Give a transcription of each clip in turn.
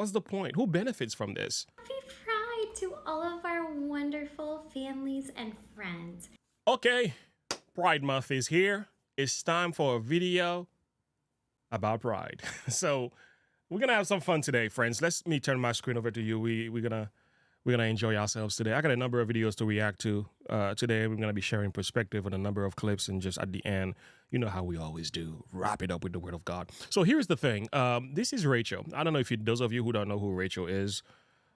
What's the point? Who benefits from this? Happy Pride to all of our wonderful families and friends. Okay, Pride Month is here. It's time for a video about Pride. So we're gonna have some fun today, friends. Let me turn my screen over to you. We're gonna enjoy ourselves today. I got a number of videos to react to today. We're gonna be sharing perspective on a number of clips, and just at the end, you know how we always do, wrap it up with the Word of God. So here's the thing. This is Rachel. I don't know if those of you who don't know who Rachel is,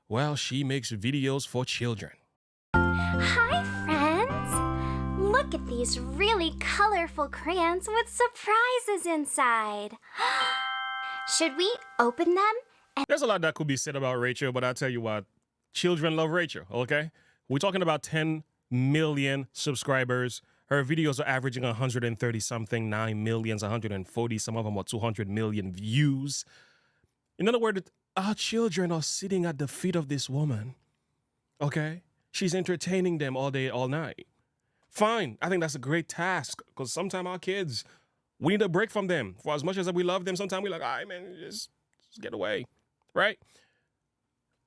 well, she makes videos for children. Hi, friends! Look at these really colorful crayons with surprises inside. Should we open them? There's a lot that could be said about Rachel, but I'll tell you what, children love Rachel, okay? We're talking about 10 million subscribers. Her videos are averaging 130 something, 9 millions, 140, some of them are 200 million views. In other words, our children are sitting at the feet of this woman, okay? She's entertaining them all day, all night. Fine, I think that's a great task, because sometimes our kids, we need a break from them. For as much as we love them, sometimes we're like, all right, man, just get away, right?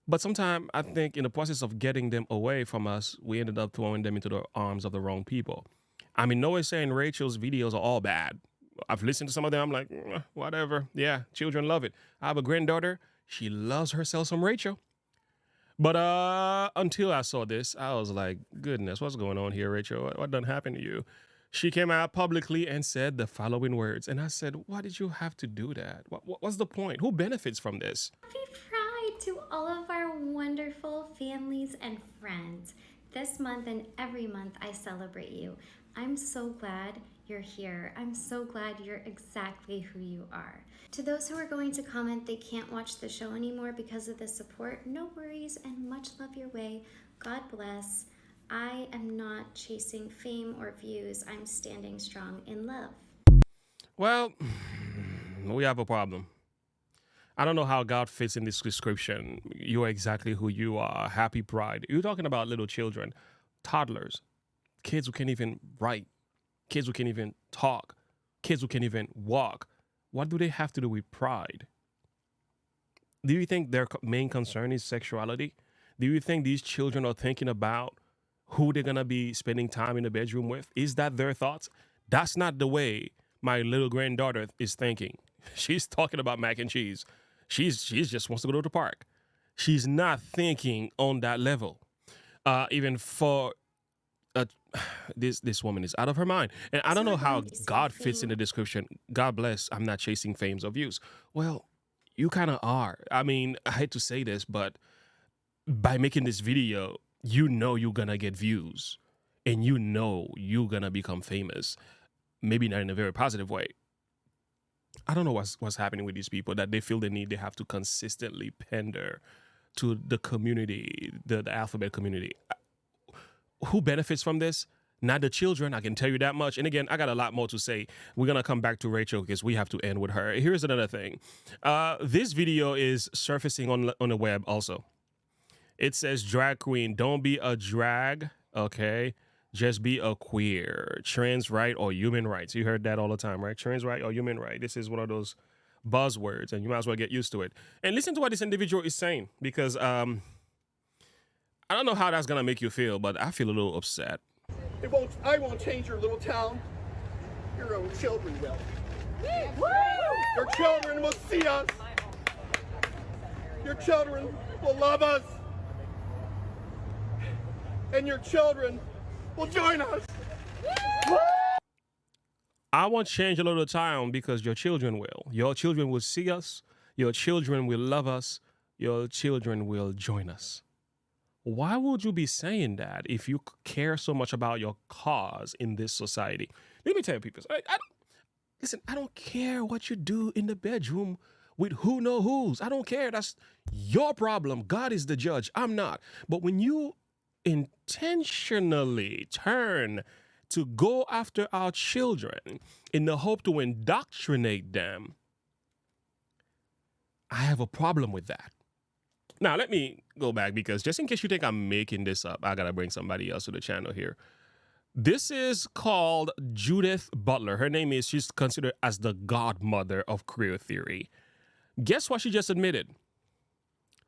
But sometimes I think in the process of getting them away from us, we ended up throwing them into the arms of the wrong people. I mean, no one's saying Rachel's videos are all bad. I've listened to some of them. I'm like, whatever. Yeah, children love it. I have a granddaughter. She loves herself some Rachel. But until I saw this, I was like, goodness, what's going on here, Rachel? What done happened to you? She came out publicly and said the following words. And I said, why did you have to do that? What's the point? Who benefits from this? Happy Pride to all of our wonderful families and friends. This month and every month I celebrate you. I'm so glad you're here. I'm so glad you're exactly who you are. To those who are going to comment they can't watch the show anymore because of the support, no worries and much love your way. God bless. I am not chasing fame or views. I'm standing strong in love. Well, we have a problem. I don't know how God fits in this description. You're exactly who you are. Happy Pride. You're talking about little children, toddlers, kids who can't even write, kids who can't even talk, kids who can't even walk. What do they have to do with pride? Do you think their main concern is sexuality? Do you think these children are thinking about who they're going to be spending time in the bedroom with? Is that their thoughts? That's not the way my little granddaughter is thinking. She's talking about mac and cheese. She's just wants to go to the park. She's not thinking on that level. Even for this woman is out of her mind. And I don't know how God fits in the description. God bless, I'm not chasing fames or views. Well, you kind of are. I mean, I hate to say this, but by making this video, you know you're gonna get views and you know you're gonna become famous. Maybe not in a very positive way. I don't know what's happening with these people that they feel they have to consistently pander to the community, the alphabet community. Who benefits from this? Not the children, I can tell you that much. And again, I got a lot more to say. We're going to come back to Rachel because we have to end with her. Here's another thing. This video is surfacing on the web also. It says, drag queen, don't be a drag, okay? Just be a queer. Trans right or human rights. You heard that all the time, right? Trans right or human right. This is one of those buzzwords, and you might as well get used to it. And listen to what this individual is saying, because I don't know how that's going to make you feel, but I feel a little upset. I won't change your little town. Your own children will. Your children will see us. Your children will love us. And your children will join us. I won't change your little town because your children will. Your children will see us. Your children will love us. Your children will join us. Why would you be saying that if you care so much about your cause in this society? Let me tell you, people. Listen, I don't care what you do in the bedroom with who know who's. I don't care. That's your problem. God is the judge. I'm not. But when you intentionally turn to go after our children in the hope to indoctrinate them, I have a problem with that. Now, let me go back, because just in case you think I'm making this up, I got to bring somebody else to the channel here. This is called Judith Butler. Her name is, she's considered as the godmother of queer theory. Guess what she just admitted?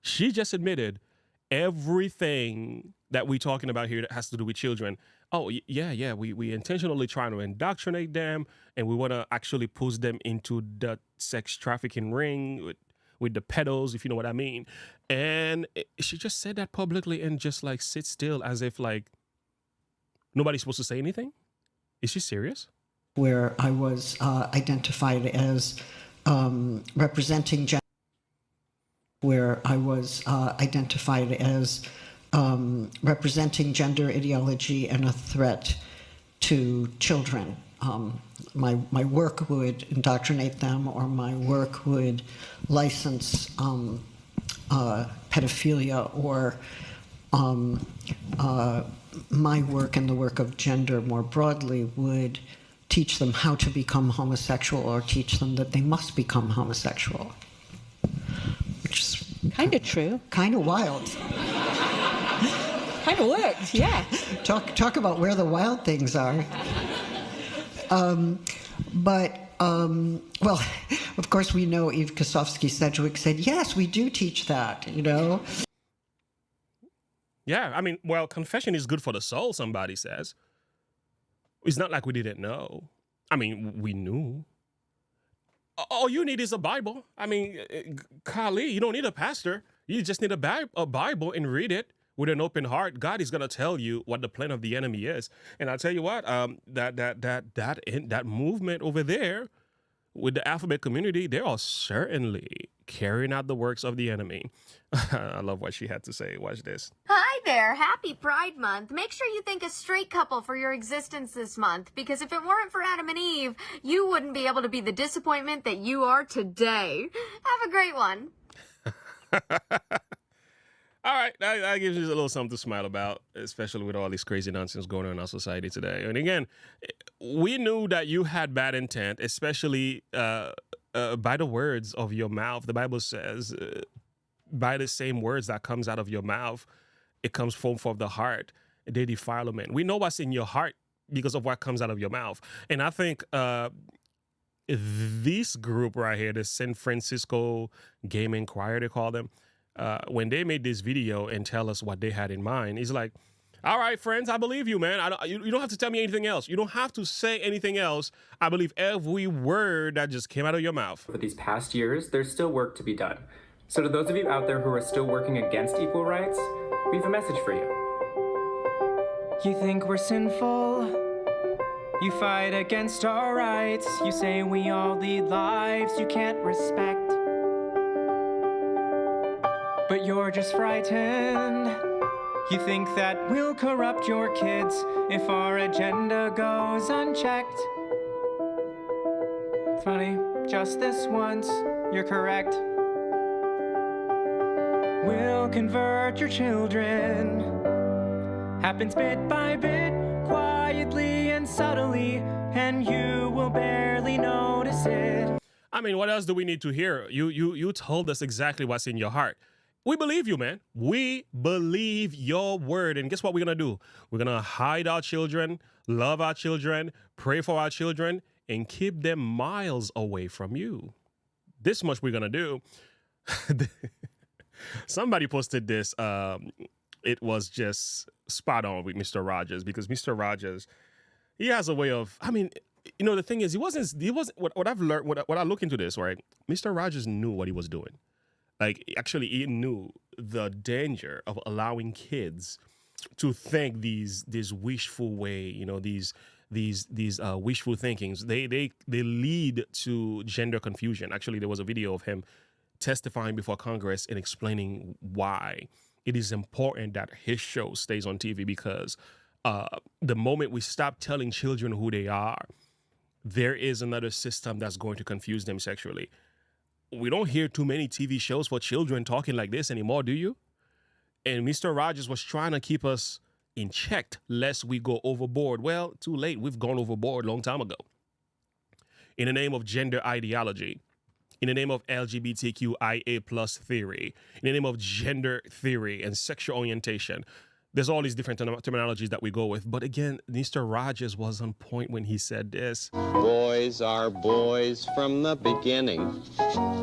She just admitted everything that we're talking about here that has to do with children. Oh, yeah. We intentionally trying to indoctrinate them, and we want to actually push them into the sex trafficking ring with the pedos, if you know what I mean. And she just said that publicly and just like sit still as if like nobody's supposed to say anything. Is she serious? Where I was identified as representing gender. Where I was identified as representing gender ideology and a threat to children. My work would indoctrinate them, or my work would license pedophilia, or my work and the work of gender more broadly would teach them how to become homosexual, or teach them that they must become homosexual. Which is kind of true. Kind of wild. Kind of worked, yeah. Talk about where the wild things are. Well, of course, we know Eve Kosofsky-Sedgwick said, yes, we do teach that, you know? Yeah, I mean, well, confession is good for the soul, somebody says. It's not like we didn't know. I mean, we knew. All you need is a Bible. I mean, Kali, you don't need a pastor. You just need a Bible and read it with an open heart. God is going to tell you what the plan of the enemy is. And I'll tell you what, that movement over there with the alphabet community, they are certainly carrying out the works of the enemy. I love what she had to say. Watch this. Hi there. Happy Pride Month. Make sure you thank a straight couple for your existence this month, because if it weren't for Adam and Eve, you wouldn't be able to be the disappointment that you are today. Have a great one. All right, that gives you a little something to smile about, especially with all this crazy nonsense going on in our society today. And again, we knew that you had bad intent, especially by the words of your mouth. The Bible says, by the same words that comes out of your mouth, it comes forth of the heart. They defile a man. We know what's in your heart because of what comes out of your mouth. And I think this group right here, the San Francisco Gaming Choir, they call them, when they made this video and tell us what they had in mind, he's like, all right, friends, I believe you, man. You don't have to tell me anything else. You don't have to say anything else. I believe every word that just came out of your mouth. For these past years, there's still work to be done. So to those of you out there who are still working against equal rights, we have a message for you. You think we're sinful? You fight against our rights. You say we all lead lives you can't respect. But you're just frightened. You think that we'll corrupt your kids if our agenda goes unchecked. Funny, just this once, you're correct. We'll convert your children. Happens bit by bit, quietly and subtly, and you will barely notice it. I mean, what else do we need to hear? You told us exactly what's in your heart. We believe you, man. We believe your word. And guess what we're going to do? We're going to hide our children, love our children, pray for our children, and keep them miles away from you. This much we're going to do. Somebody posted this. It was just spot on with Mr. Rogers, because Mr. Rogers, he has a way of, I mean, you know, the thing is, he wasn't what I've learned, what I look into this, right? Mr. Rogers knew what he was doing. Like, actually, he knew the danger of allowing kids to think these wishful way, you know, these wishful thinkings. They lead to gender confusion. Actually, there was a video of him testifying before Congress and explaining why it is important that his show stays on TV, because the moment we stop telling children who they are, there is another system that's going to confuse them sexually. We don't hear too many TV shows for children talking like this anymore, do you? And Mr. Rogers was trying to keep us in check lest we go overboard. Well, too late. We've gone overboard a long time ago. In the name of gender ideology, in the name of LGBTQIA+ theory, in the name of gender theory and sexual orientation, There's all these different terminologies that we go with. But again, Mr. Rogers was on point when he said this. Boys are boys from the beginning.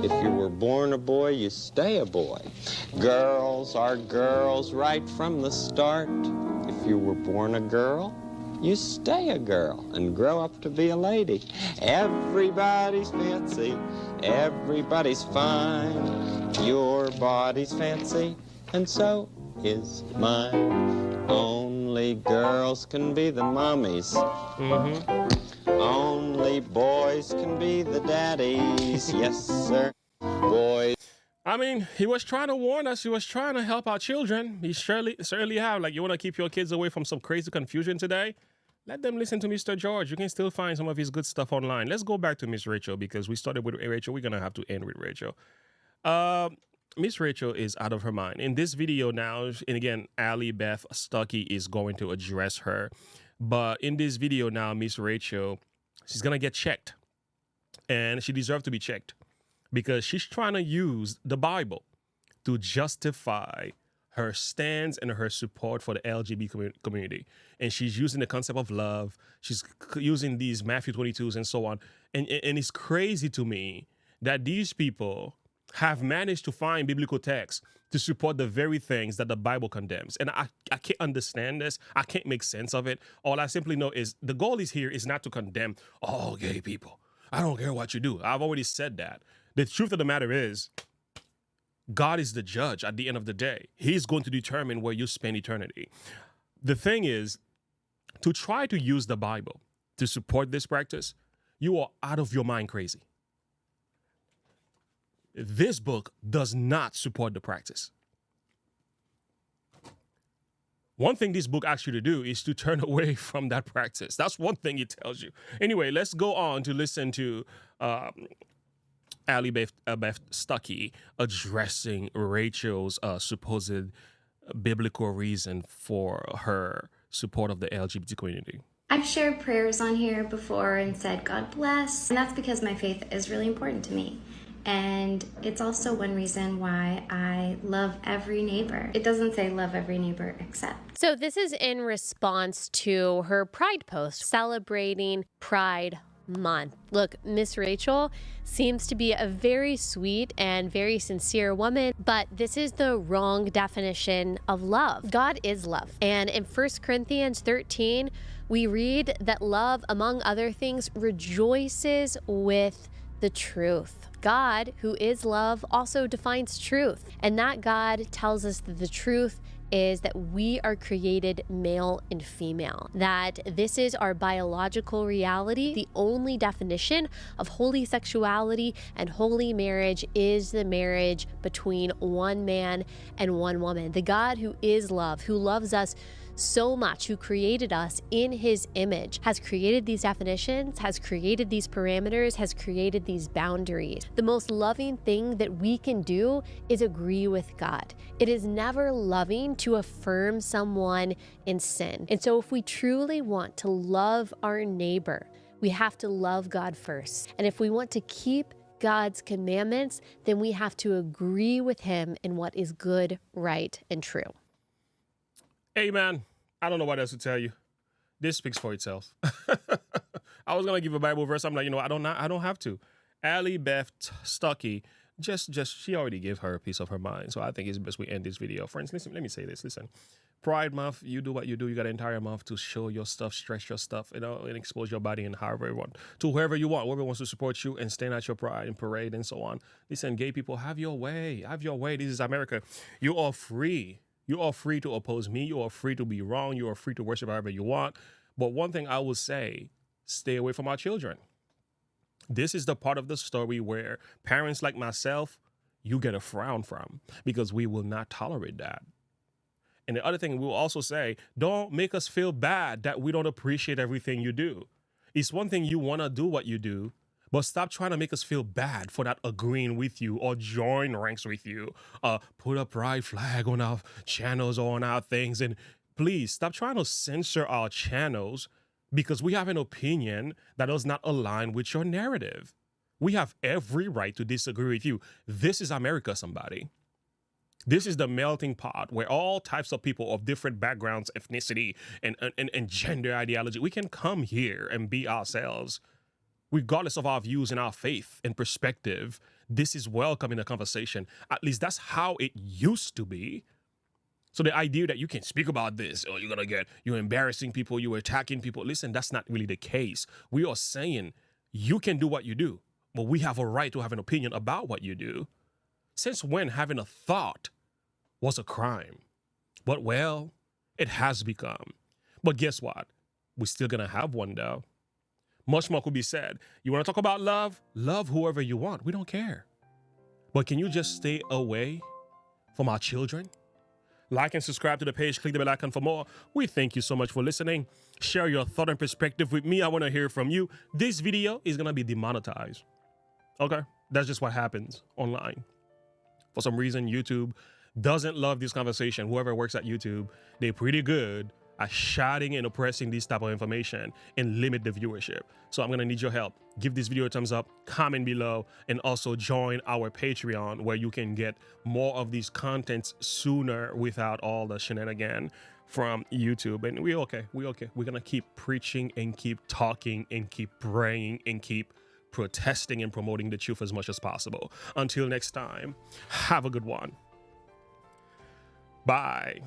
If you were born a boy, you stay a boy. Girls are girls right from the start. If you were born a girl, you stay a girl and grow up to be a lady. Everybody's fancy, everybody's fine. Your body's fancy, and so is mine. Only girls can be the mommies. Only boys can be the daddies. Yes, sir. Boys. I mean, he was trying to warn us. He was trying to help our children. He certainly have. Like, you want to keep your kids away from some crazy confusion today? Let them listen to Mr. George. You can still find some of his good stuff online. Let's go back to Miss Rachel, because we started with Rachel. We're going to have to end with Rachel. Miss Rachel is out of her mind. In this video now, and again, Allie Beth Stuckey is going to address her. But in this video now, Miss Rachel, she's going to get checked. And she deserves to be checked, because she's trying to use the Bible to justify her stance and her support for the LGBT community. And she's using the concept of love. She's using these Matthew 22s and so on. And it's crazy to me that these people have managed to find biblical texts to support the very things that the Bible condemns. And I can't understand this. I can't make sense of it. All I simply know is the goal is not to condemn all gay people. I don't care what you do. I've already said that. The truth of the matter is, God is the judge at the end of the day. He's going to determine where you spend eternity. The thing is, to try to use the Bible to support this practice, you are out of your mind crazy. This book does not support the practice. One thing this book asks you to do is to turn away from that practice. That's one thing it tells you. Anyway, let's go on to listen to Allie Beth Stuckey addressing Rachel's supposed biblical reason for her support of the LGBT community. I've shared prayers on here before and said, God bless. And that's because my faith is really important to me. And it's also one reason why I love every neighbor. It doesn't say love every neighbor except. So this is in response to her Pride post celebrating Pride Month. Look, Miss Rachel seems to be a very sweet and very sincere woman, but this is the wrong definition of love. God is love. And in 1 Corinthians 13, we read that love, among other things, rejoices with the truth. God, who is love, also defines truth. And that God tells us that the truth is that we are created male and female, that this is our biological reality. The only definition of holy sexuality and holy marriage is the marriage between one man and one woman. The God who is love, who loves us so much, who created us in his image, has created these definitions, has created these parameters, has created these boundaries. The most loving thing that we can do is agree with God. It is never loving to affirm someone in sin. And so if we truly want to love our neighbor, we have to love God first. And if we want to keep God's commandments, then we have to agree with him in what is good, right, and true. Hey, man, I don't know what else to tell you. This speaks for itself. I was going to give a Bible verse. I'm like, I don't have to. Allie Beth Stuckey, she already gave her a piece of her mind. So I think it's best we end this video. Friends, listen, let me say this. Listen, Pride Month, you do what you do. You got an entire month to show your stuff, stretch your stuff, and expose your body in however you want, to whoever you want, whoever wants to support you and stand at your pride and parade and so on. Listen, gay people, have your way. Have your way. This is America. You are free. You are free to oppose me. You are free to be wrong. You are free to worship however you want. But one thing I will say, stay away from our children. This is the part of the story where parents like myself, you get a frown from, because we will not tolerate that. And the other thing we'll also say, don't make us feel bad that we don't appreciate everything you do. It's one thing you want to do what you do, but stop trying to make us feel bad for not agreeing with you or join ranks with you. Put a pride flag on our channels or on our things. And please stop trying to censor our channels because we have an opinion that does not align with your narrative. We have every right to disagree with you. This is America, somebody. This is the melting pot where all types of people of different backgrounds, ethnicity, and gender ideology, we can come here and be ourselves, regardless of our views and our faith and perspective. This is welcome in the conversation. At least that's how it used to be. So the idea that you can speak about this, or you're embarrassing people, you're attacking people. Listen, that's not really the case. We are saying you can do what you do, but we have a right to have an opinion about what you do. Since when having a thought was a crime? But well, it has become. But guess what? We're still gonna have one though. Much more could be said. You wanna talk about love? Love whoever you want. We don't care. But can you just stay away from our children? Like and subscribe to the page. Click the bell icon for more. We thank you so much for listening. Share your thought and perspective with me. I want to hear from you. This video is going to be demonetized. Okay? That's just what happens online. For some reason, YouTube doesn't love this conversation. Whoever works at YouTube, they're pretty good at shouting and oppressing this type of information and limit the viewership. So I'm going to need your help. Give this video a thumbs up, comment below, and also join our Patreon where you can get more of these contents sooner without all the shenanigans from YouTube. And we're okay. We're okay. We're going to keep preaching and keep talking and keep praying and keep protesting and promoting the truth as much as possible. Until next time, have a good one. Bye.